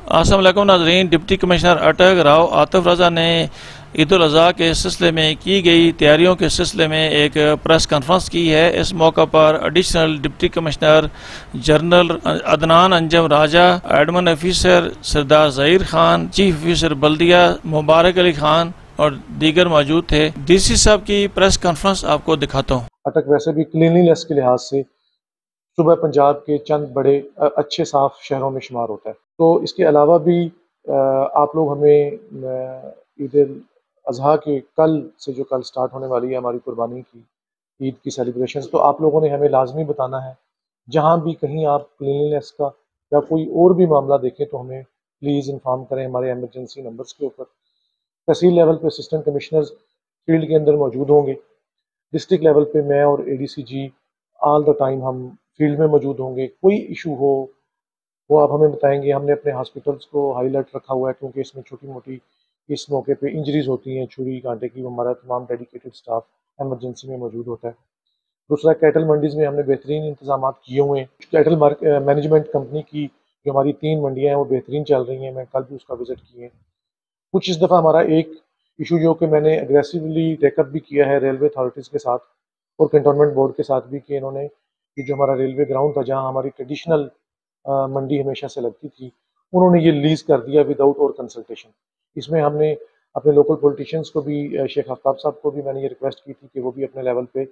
अस्सलाम वालेकुम नाज़रीन। डिप्टी कमिश्नर अटक राव आतिफ रज़ा ने ईद उल अज़हा के सिलसिले में की गई तैयारियों के सिलसिले में एक प्रेस कॉन्फ्रेंस की है। इस मौका पर additional deputy commissioner general Adnan Anjum Raja, admin officer Sardar Zaheer Khan, chief officer बल्दिया मुबारक अली खान और दीगर मौजूद थे। डीसी साहब की प्रेस कॉन्फ्रेंस आपको दिखाता हूँ। अटक वैसे भी क्लीनलीनेस के लिहाज से सुबह पंजाब के चंद बड़े अच्छे साफ शहरों में शुमार होता है। तो इसके अलावा भी आप लोग हमें ईद उल अज़हा के कल से, जो कल स्टार्ट होने वाली है हमारी कुर्बानी की ईद की सेलिब्रेशन, तो आप लोगों ने हमें लाजमी बताना है। जहाँ भी कहीं आप क्लीनलीनेस का या कोई और भी मामला देखें तो हमें प्लीज़ इन्फॉर्म करें हमारे एमरजेंसी नंबर्स के ऊपर। तहसील लेवल पे असिस्टेंट कमिश्नर्स फील्ड के अंदर मौजूद होंगे। डिस्ट्रिक्ट लेवल पे मैं और ADC ji all the time हम फील्ड में मौजूद होंगे। कोई इशू हो वो आप हमें बताएंगे। हमने अपने हॉस्पिटल्स को हाई अलर्ट रखा हुआ है, क्योंकि इसमें छोटी मोटी इस मौके पे इंजरीज होती हैं छुरी कांटे की। वो हमारा तमाम डेडिकेटेड स्टाफ एमरजेंसी में मौजूद होता है। दूसरा, कैटल मंडीज़ में हमने बेहतरीन इंतजाम किए हुए हैं। कैटल मैनेजमेंट कंपनी की जो हमारी 3 मंडियाँ हैं वो बेहतरीन चल रही हैं। मैं कल भी उसका विज़िट किए हैं। कुछ इस दफ़ा हमारा एक इशू जो कि मैंने एग्रेसिवली टेकअप भी किया है रेलवे अथॉरिटीज़ के साथ और कंटोनमेंट बोर्ड के साथ भी, कि इन्होंने कि जो हमारा रेलवे ग्राउंड था जहाँ हमारी ट्रेडिशनल मंडी हमेशा से लगती थी, उन्होंने ये लीज़ कर दिया विदाउट और कंसल्टेशन। इसमें हमने अपने लोकल पॉलिटिशियंस को भी, शेख आफ्ताब साहब को भी मैंने ये रिक्वेस्ट की थी कि वो भी अपने लेवल पे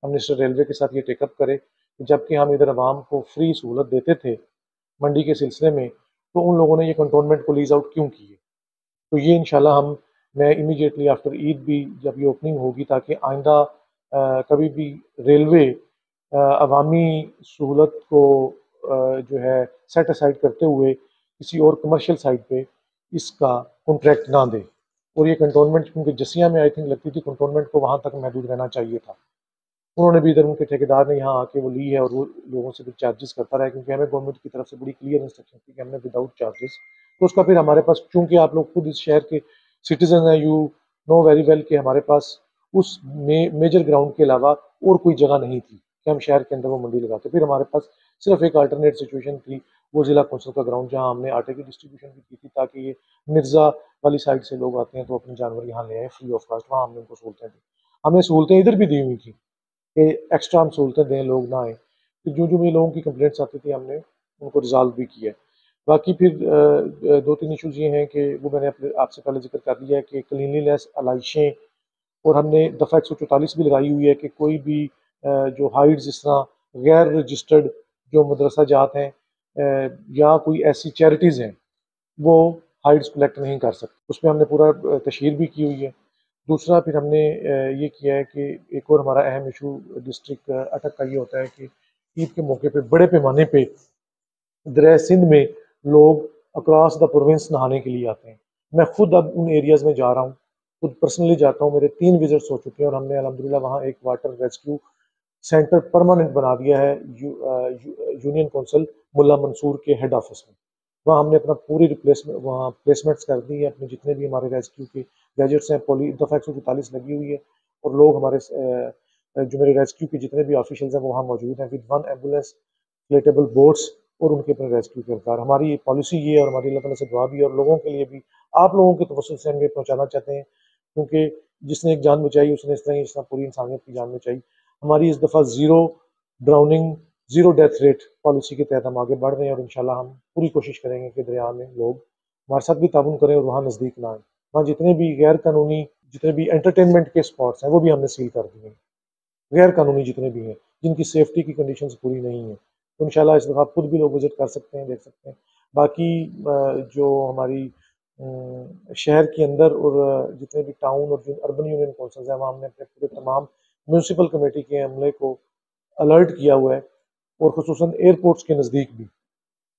मिनिस्टर रेलवे के साथ ये टेकअप करे। जबकि हम इधर आवाम को फ्री सहूलत देते थे मंडी के सिलसिले में, तो उन लोगों ने ये कंटोनमेंट को लीज आउट क्यों की है। तो ये इंशाल्लाह मैं इमीडिएटली आफ्टर ईद भी जब ये ओपनिंग होगी, ताकि आइंदा कभी भी रेलवे अवामी सहूलत को जो है सेट असाइड करते हुए किसी और कमर्शियल साइड पे इसका कॉन्ट्रैक्ट ना दे। और ये कंटोनमेंट, क्योंकि जसिया में आई थिंक लगती थी, कंटोनमेंट को वहाँ तक महदूद रहना चाहिए था। उन्होंने भी इधर उनके ठेकेदार ने यहाँ आके वो ली है और वो लोगों से फिर चार्जेस करता रहा, क्योंकि हमें गवर्नमेंट की तरफ से बड़ी क्लियर इंस्ट्रक्शन थी कि हमने विदाउट चार्जेस। तो उसका फिर हमारे पास, चूंकि आप लोग खुद इस शहर के सिटीजन हैं, यू नो वेरी वेल कि हमारे पास उस मेजर ग्राउंड के अलावा और कोई जगह नहीं थी कि हम शहर के अंदर वो मंडी लगाते। फिर हमारे पास सिर्फ एक अल्टरनेट सिचुएशन थी, वो जिला कौंसिल का ग्राउंड, जहाँ हमने आटे की डिस्ट्रीब्यूशन भी की थी, ताकि ये मिर्जा वाली साइड से लोग आते हैं तो अपने जानवर यहाँ ले आए फ्री ऑफ कास्ट। वहाँ हमने उनको सहूलतें दी। हमने सहूलतें इधर भी दी हुई थी कि एक्स्ट्रा हम सहूलतें दें, लोग ना आए। फिर जो जो भी लोगों की कंप्लेंट्स आती थी हमने उनको रिजॉल्व भी किया है। बाकी फिर 2-3 इशूज़ ये हैं कि वो मैंने अपने आपसे पहले जिक्र कर दिया है कि क्लीनलीनेस अलाइशें, और हमने दफ़ा 144 भी लगाई हुई है कि कोई भी जो हाइड्स, जिस तरह गैर रजिस्टर्ड जो मदरसा जात हैं या कोई ऐसी चैरिटीज़ हैं, वो हाइड्स कलेक्ट नहीं कर सकते। उसमें हमने पूरा तशहीर भी की हुई है। दूसरा फिर हमने ये किया है कि एक और हमारा अहम इशू डिस्ट्रिक्ट अटक का ये होता है कि ईद के मौके पे बड़े पैमाने पे दरिया सिंध में लोग अक्रॉस द प्रोविंस नहाने के लिए आते हैं। मैं खुद अब उन एरियाज़ में जा रहा हूँ, खुद पर्सनली जाता हूँ। मेरे 3 विजिट्स हो चुके हैं और हमने अल्हम्दुलिल्लाह वहाँ एक वाटर रेस्क्यू सेंटर परमानेंट बना दिया है यूनियन कौंसिल मुल्ला मंसूर के हेड ऑफिस में। वहाँ हमने अपना पूरी रिप्लेसमेंट वहाँ प्लेसमेंट्स कर दी है। अपने जितने भी हमारे रेस्क्यू के गैजेट्स हैं, पोली दफ़ा 144 लगी हुई है और लोग हमारे जो मेरे रेस्क्यू के जितने भी ऑफिशियल्स हैं वो वहाँ मौजूद हैं विद 1 एम्बुलेंस, रिलेटेबल बोट्स और उनके अपने रेस्क्यू के कार। हमारी पॉलिसी ये है और हमारी अल्लाह ताला से दुआ भी है, और लोगों के लिए भी, आप लोगों के तवज्जुह से हम ये पहुँचाना चाहते हैं, क्योंकि जिसने एक जान बचाई उसने इस तरह पूरी इंसानियत की जान बचाई। हमारी इस दफ़ा zero drowning, zero death rate policy के तहत हम आगे बढ़ रहे हैं, और इंशाल्लाह हम पूरी कोशिश करेंगे कि दरिया में लोग हमारे साथ भी ताउन करें और वहाँ नज़दीक ना आए। वहाँ जितने भी गैर कानूनी, जितने भी एंटरटेनमेंट के स्पॉट्स हैं, वो भी हमने सील कर दिए हैं। गैर कानूनी जितने भी हैं, जिनकी सेफ्टी की कंडीशंस पूरी नहीं है, तो इंशाल्लाह इस दफ़ा आप खुद भी लोग विज़िट कर सकते हैं, देख सकते हैं। बाकी जो हमारी शहर के अंदर और जितने भी टाउन और जो अर्बन यूनियन कौंसिल्स हैं, वहाँ हमने अपने पूरे तमाम म्यूनसिपल कमेटी के अमले को अलर्ट किया हुआ है, और ख़ुसूसन एयरपोर्ट्स के नज़दीक भी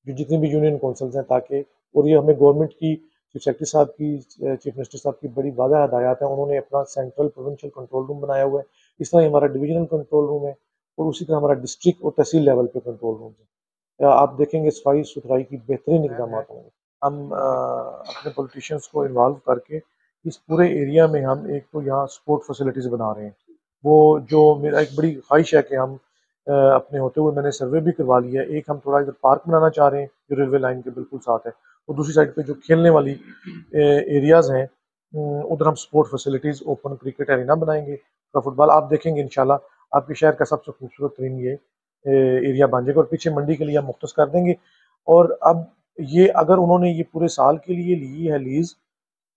जो जितनी भी यूनियन कौंसिल्स हैं, ताकि, और ये हमें गवर्नमेंट की चीफ सेक्रेटरी साहब की, चीफ मिनिस्टर साहब की बड़ी वाज़ह हदायत है। उन्होंने अपना सेंट्रल प्रोविंशियल कंट्रोल रूम बनाया हुआ है। इस तरह हमारा डिविजनल कंट्रोल रूम है, और उसी तरह हमारा डिस्ट्रिक्ट और तहसील लेवल पे कंट्रोल रूम है। आप देखेंगे सफाई सुथराई की बेहतरीन इकदाम होंगे। हम अपने पॉलिटिशियंस को इन्वॉल्व करके इस पूरे एरिया में हम एक तो यहाँ स्पोर्ट फैसिलिटीज़ बना रहे हैं। वो जो मेरा एक बड़ी ख्वाहिश है कि हम अपने होते हुए मैंने सर्वे भी करवा लिया है। एक हम थोड़ा इधर पार्क बनाना चाह रहे हैं जो रेलवे लाइन के बिल्कुल साथ है, और दूसरी साइड पे जो खेलने वाली एरियाज़ हैं उधर हम sport facilities, open cricket arena बनाएंगे और फुटबॉल आप देखेंगे इंशाल्लाह आपके शहर का सबसे खूबसूरत तरीन ये एरिया बन जाएगा और पीछे मंडी के लिए हम मुख्तस कर देंगे। और अब ये अगर उन्होंने ये पूरे साल के लिए ली है लीज़,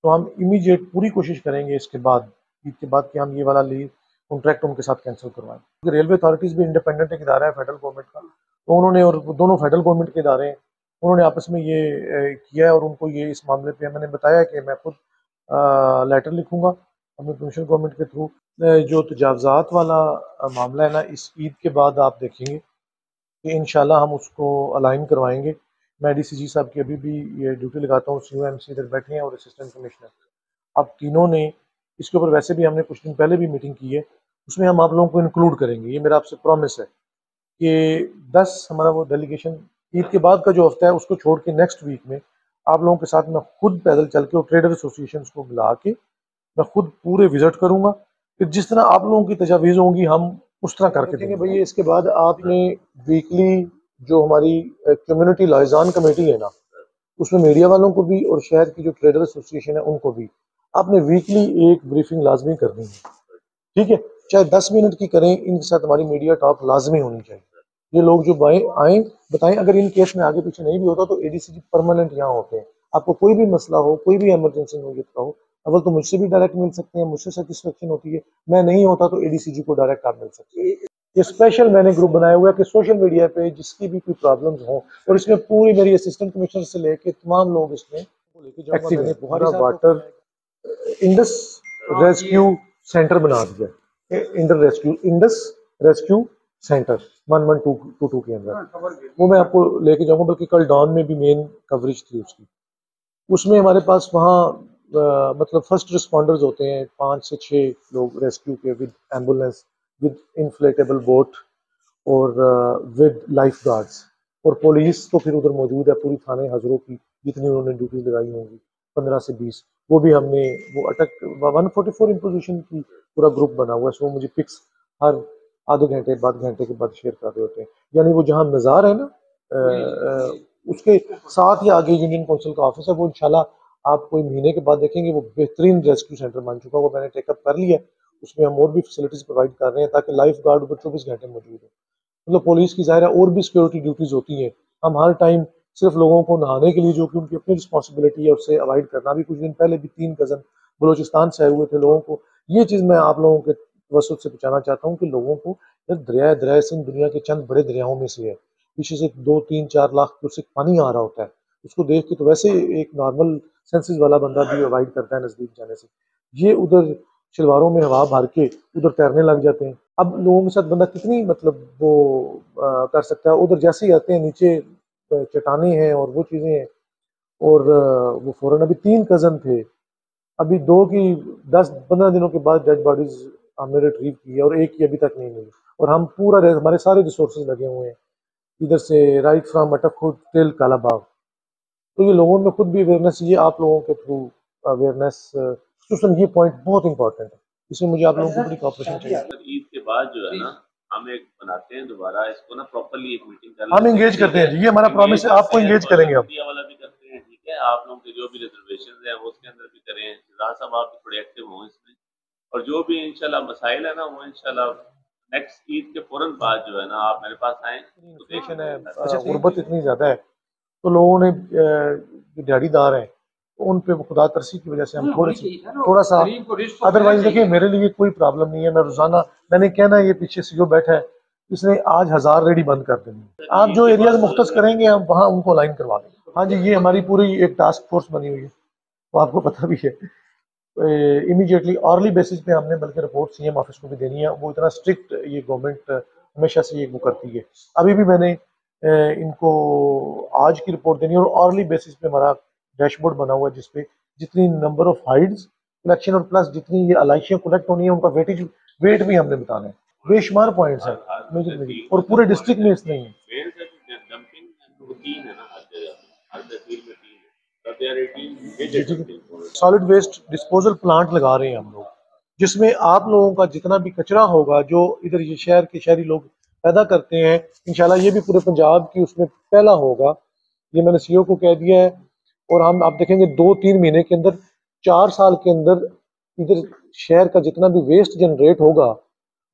तो हम इमीडिएट पूरी कोशिश करेंगे इसके बाद, ईद के बाद, कि हम ये वाला लीज कॉन्ट्रैक्ट उनके साथ कैंसिल करवाएं, क्योंकि रेलवे अथॉरिटीज़ भी इंडिपेंडेंट एक इदारा है फेडरल गवर्नमेंट का, तो उन्होंने, और दोनों फेडरल गवर्नमेंट के इदारे हैं, उन्होंने आपस में ये किया है और उनको ये इस मामले पे मैंने बताया कि मैं खुद लेटर लिखूंगा अपने प्रोविंशियल गवर्नमेंट के थ्रू। जो तजावज़ात वाला मामला है ना, इस ईद के बाद आप देखेंगे कि इंशाल्लाह हम उसको अलाइन करवाएंगे। मैं डीसीजी साहब की अभी भी ये ड्यूटी लगाता हूँ, COMC इधर बैठे हैं और असिस्टेंट कमिश्नर, अब तीनों ने इसके ऊपर, वैसे भी हमने कुछ दिन पहले भी मीटिंग की है, उसमें हम आप लोगों को इंक्लूड करेंगे। ये मेरा आपसे प्रॉमिस है कि 10 हमारा वो डेलीगेशन ईद के बाद का जो हफ्ता है उसको छोड़ के नेक्स्ट वीक में आप लोगों के साथ मैं खुद पैदल चल के और ट्रेडर एसोसिएशन को बुला के मैं खुद पूरे विजिट करूंगा, कि जिस तरह आप लोगों की तजावीज़ होंगी हम उस तरह करके देंगे भैया। इसके बाद आपने वीकली जो हमारी कम्युनिटी लाइजान कमेटी है ना, उसमें मीडिया वालों को भी और शहर की जो ट्रेडर एसोसिएशन है उनको भी आपने वीकली एक ब्रीफिंग लाजमी करनी है, ठीक है? चाहे 10 मिनट की करें, इनके साथ हमारी मीडिया टॉक लाजमी होनी चाहिए। ये लोग जो आए बताएं, अगर इन केस में आगे पीछे नहीं भी होता तो ADCG परमानेंट यहाँ होते हैं। आपको कोई भी मसला हो, कोई भी इमरजेंसी नौयत का हो, अव्वल तो मुझसे भी डायरेक्ट मिल सकते हैं, मुझसे सेटिस्फेक्शन होती है, मैं नहीं होता तो ADCG को डायरेक्ट आप मिल सकते हैं। ये स्पेशल मैंने ग्रुप बनाया हुआ है कि सोशल मीडिया पे जिसकी भी कोई प्रॉब्लम्स हो, और इसमें पूरी मेरी असिस्टेंट कमिश्नर से लेके तमाम लोग इसमें लेके जाऊंगा। मैंने पूरा वाटर इंडस रेस्क्यू सेंटर बना दिया, इंडस रेस्क्यू सेंटर 1122 के अंदर, वो मैं आपको लेके जाऊंगा। बल्कि कल डॉन में भी मेन कवरेज थी उसकी, उसमें हमारे पास वहाँ मतलब फर्स्ट रिस्पॉन्डर्स होते हैं 5 से 6 लोग रेस्क्यू के, with ambulance, with inflatable boat और विद लाइफ गार्ड्स, और पुलिस तो फिर उधर मौजूद है पूरी थाने हजरों की, जितनी उन्होंने ड्यूटी लगाई होंगी 15 से 20, वो भी हमने वो अटक 144 इम्पोजिशन की पूरा ग्रुप बना हुआ है। सो मुझे पिक्स हर आधे घंटे बाद, घंटे के बाद शेयर कर रहे होते हैं। यानी वो जहाँ मज़ार है ना, उसके साथ ही आगे यूनियन काउंसिल का ऑफिस है, वो इंशाल्लाह आप कोई महीने के बाद देखेंगे वो बेहतरीन रेस्क्यू सेंटर बन चुका है। वो मैंने टेकअप कर लिया, उसमें हम और भी फैसिलिटीज प्रोवाइड कर रहे हैं ताकि लाइफ गार्ड उधर 24 घंटे मौजूद है। मतलब पुलिस की ज़ाहिर है और भी सिक्योरिटी ड्यूटीज़ होती हैं, हम हर टाइम सिर्फ लोगों को नहाने के लिए, जो कि उनकी अपनी रिस्पॉन्सिबिलिटी है, उससे अवॉइड करना। भी कुछ दिन पहले भी 3 कज़न बलोचिस्तान से आए हुए थे, लोगों को ये चीज़ मैं आप लोगों के तवज्जुह से पहुँचाना चाहता हूँ कि लोगों को, दरिया सिंध दुनिया के चंद बड़े दरियाओं में से है, पीछे से 2-3-4 लाख क्यूसेक पानी आ रहा होता है, उसको देख के तो वैसे एक नॉर्मल सेंसेस वाला बंदा भी अवॉइड करता है नज़दीक जाने से। ये उधर शलवारों में हवा भर के उधर तैरने लग जाते हैं। अब लोगों के साथ बंदा कितनी मतलब वो कर सकता है, उधर जैसे ही आते हैं नीचे चट्टाने हैं और वो चीज़ें हैं, और वो फ़ौरन, अभी 3 कज़न थे, अभी 2 की 10-15 दिनों के बाद डेड बॉडीज हमने रिट्रीव की है और एक की अभी तक नहीं मिली। और हम पूरा हमारे सारे रिसोर्सेज लगे हुए हैं इधर से, राइट फ्रॉम अटकखुद टिल कालाबाग। तो ये लोगों में खुद भी अवेयरनेस, ये आप लोगों के थ्रू अवेयरनेस, ये पॉइंट बहुत इंपॉर्टेंट है, इसमें मुझे आप लोगों की बड़ी कॉपरेशन चाहिए। ईद के बाद जो है ना, हम एक बनाते हैं दोबारा इसको ना, प्रॉपर्ली एक मीटिंग कर हम एंगेज करते हैं जी, ये हमारा प्रॉमिस है, आपको एंगेज करेंगे हम। मीडिया वाला भी करते हैं, ठीक है? आप लोगों के जो भी रिजर्वेशन है वो उसके अंदर भी करें, शिजरार साहब आप भी थोड़े एक्टिव हों इसमें, और जो भी इंशाल्लाह मसाइल है ना वो इंशाल्लाह नेक्स्ट ईद के फौरन बाद जो है ना आप मेरे पास आए तो इन्फ्लेशन है, गुर्बत इतनी ज़्यादा है, तो लोगों ने जो दिहाड़ीदार हैं तो उन पे खुदा तरसी की वजह से हम थोड़ा सा, अदरवाइज देखिए मेरे लिए कोई प्रॉब्लम नहीं है। मैं रोजाना, मैंने कहना ये पीछे सीओ बैठा है, इसने आज 1000 रेडी बंद कर देनी। आप जो एरियाज मुख्तस करेंगे हम वहाँ उनको अलाइन करवा देंगे। हाँ जी, ये हमारी पूरी एक टास्क फोर्स बनी हुई है, वो आपको पता भी है। इमीडिएटली ऑर्ली बेसिस पे हमने बल्कि रिपोर्ट CM ऑफिस को भी देनी है। वो इतना स्ट्रिक्ट ये गवर्नमेंट हमेशा से ये वो करती है। अभी भी मैंने इनको आज की रिपोर्ट देनी है, और ऑर्ली बेसिस पे हमारा डैशबोर्ड बना हुआ है जिसपे जितनी नंबर ऑफ हाइड्स कलेक्शन और प्लस जितनी ये अलाइशियाँ कलेक्ट होनी है उनका वेट भी हमने बताना है। बेशुमार पॉइंट्स हैं मेजर, और पूरे डिस्ट्रिक्ट में इतना ही है। सॉलिड वेस्ट डिस्पोजल प्लांट लगा रहे हैं हम लोग, जिसमें आप लोगों का जितना भी कचरा होगा जो इधर ये शहर के शहरी लोग पैदा करते हैं, इंशाल्लाह ये भी पूरे पंजाब की उसमें पहला होगा। ये मैंने CO को कह दिया है, और हम आप देखेंगे 2-3 महीने के अंदर 4 साल के अंदर इधर शहर का जितना भी वेस्ट जनरेट होगा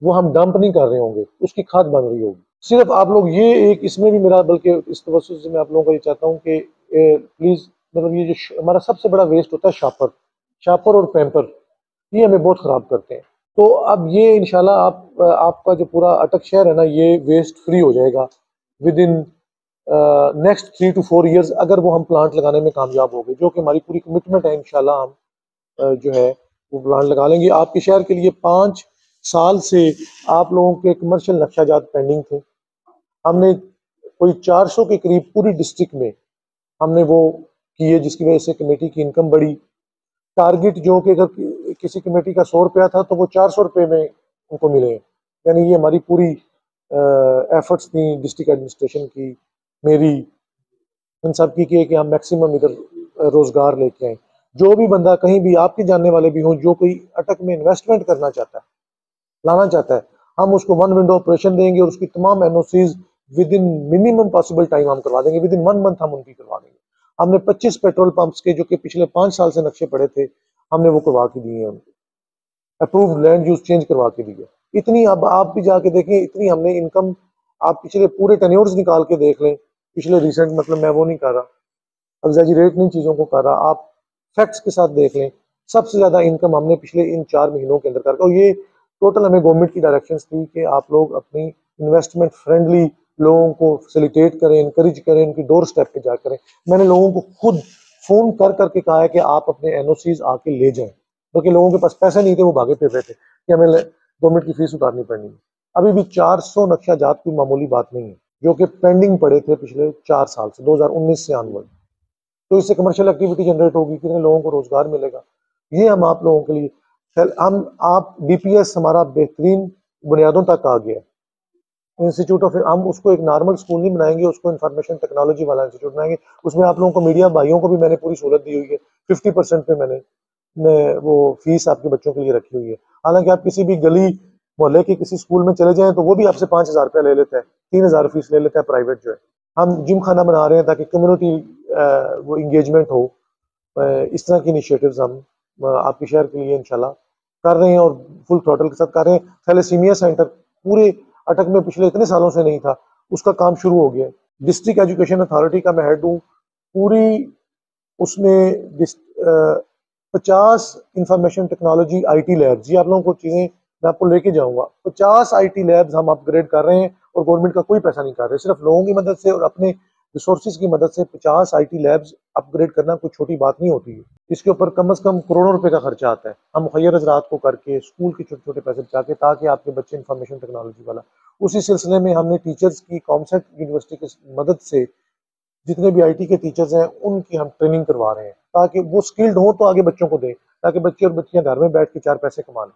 वो हम डंप नहीं कर रहे होंगे, उसकी खाद बन रही होगी। सिर्फ आप लोग ये एक इसमें भी मेरा बल्कि इस तवज्जो से मैं आप लोगों को ये चाहता हूँ कि प्लीज मतलब ये जो हमारा सबसे बड़ा वेस्ट होता है शापर, शापर और पैम्पर, ये हमें बहुत खराब करते हैं। तो अब ये इंशाल्लाह आपका जो पूरा अटक शहर है ना ये वेस्ट फ्री हो जाएगा with in next 3 to 4 years, अगर वो हम प्लांट लगाने में कामयाब हो गए, जो कि हमारी पूरी कमिटमेंट है। इंशाल्लाह हम जो है वो प्लांट लगा लेंगे आपके शहर के लिए। 5 साल से आप लोगों के कमर्शियल नक्शाजात पेंडिंग थे, हमने कोई 400 के करीब पूरी डिस्ट्रिक्ट में हमने वो किए, जिसकी वजह से कमेटी की इनकम बढ़ी। टारगेट जो कि अगर किसी कमेटी का 100 रुपया था तो वो 400 रुपये में उनको मिले, यानी ये हमारी पूरी एफर्ट्स थी डिस्ट्रिक्ट एडमिनिस्ट्रेशन की, मेरी, इन सब की कि हम मैक्सिमम इधर रोजगार लेके आए। जो भी बंदा कहीं भी आपके जानने वाले भी हों जो कोई अटक में इन्वेस्टमेंट करना चाहता है, लाना चाहता है, हम उसको 1 विंडो ऑपरेशन देंगे और उसकी तमाम NOCs with in minimum possible time हम करवा देंगे, विद इन 1 मंथ हम उनकी करवा देंगे। हमने 25 पेट्रोल पंप्स के जो कि पिछले 5 साल से नक्शे पड़े थे, हमने वो करवा के दिए हैं उनको, अप्रूव्ड लैंड यूज चेंज करवा के दी है। इतनी अब आप भी जाके देखें, इतनी हमने इनकम, आप पिछले पूरे टेन्योर्स निकाल के देख लें, पिछले रिसेंट, मतलब मैं वो नहीं कर रहा, एग्जैजरेट नहीं चीज़ों को कर रहा, आप फैक्ट्स के साथ देख लें, सबसे ज़्यादा इनकम हमने पिछले इन 4 महीनों के अंदर कर, और ये टोटल हमें गवर्नमेंट की डायरेक्शंस थी कि आप लोग अपनी इन्वेस्टमेंट फ्रेंडली लोगों को फैसिलिटेट करें, इंकरेज करें, उनकी डोर स्टेप पे जा करें। मैंने लोगों को खुद फ़ोन कर करके कहा है कि आप अपने एनओसीज आके ले जाएं, क्योंकि लोगों के पास पैसे नहीं थे, वो भागे फिर रहे थे कि हमें गवर्नमेंट की फीस उतारनी पड़नी है। अभी भी 400 नक्शा जात कोई मामूली बात नहीं है, जो कि पेंडिंग पड़े थे पिछले 4 साल से, 2019 से ऑनवर्ड। तो इससे कमर्शियल एक्टिविटी जनरेट होगी, कितने लोगों को रोजगार मिलेगा, ये हम आप लोगों के लिए हम आप डीपीएस हमारा बेहतरीन बुनियादों तक आ गया। इंस्टीट्यूट ऑफ, हम उसको एक नॉर्मल स्कूल नहीं बनाएंगे, उसको इंफॉर्मेशन टेक्नोलॉजी वाला इंस्टीट्यूट बनाएंगे। उसमें आप लोगों को, मीडिया भाइयों को भी मैंने पूरी सहूलत दी हुई है, 50% पे मैंने वो फीस आपके बच्चों के लिए रखी हुई है। हालांकि आप किसी भी गली मोहल्ले के किसी स्कूल में चले जाएं तो वो भी आपसे 5,000 रुपया ले लेता है, 3,000 फीस ले लेता है प्राइवेट जो है। हम जिम खाना बना रहे हैं ताकि कम्युनिटी वो इंगेजमेंट हो, इस तरह की इनिशिएटिव्स हम आपके शहर के लिए इंशाल्लाह कर रहे हैं और फुल थ्रॉटल के साथ कर रहे हैं। थैलेसीमिया सेंटर पूरे अटक में पिछले इतने सालों से नहीं था, उसका काम शुरू हो गया। डिस्ट्रिक्ट एजुकेशन अथॉरिटी का मैं हेड हूँ, पूरी उसमें 50 इंफॉर्मेशन टेक्नोलॉजी आईटी लैब, जी आप लोगों को चीज़ें मैं आपको लेके जाऊंगा, 50 आईटी लैब्स हम अपग्रेड कर रहे हैं और गवर्नमेंट का कोई पैसा नहीं कर रहे, सिर्फ लोगों की मदद से और अपने रिसोर्सेज की मदद से 50 आईटी लैब्स अपग्रेड करना कोई छोटी बात नहीं होती है। इसके ऊपर कम से कम करोड़ों रुपए का खर्चा आता है। हम मुखैर हजरात को करके स्कूल के छोटे छोटे पैसे बचा के, ताकि आपके बच्चे इंफॉर्मेशन टेक्नोलॉजी वाला, उसी सिलसिले में हमने टीचर्स की कॉमसेट यूनिवर्सिटी की मदद से जितने भी आईटी के टीचर्स हैं उनकी हम ट्रेनिंग करवा रहे हैं, ताकि वो स्किल्ड हो तो आगे बच्चों को दें, ताकि बच्चे और बच्चियां घर में बैठ के 4 पैसे कमा लें।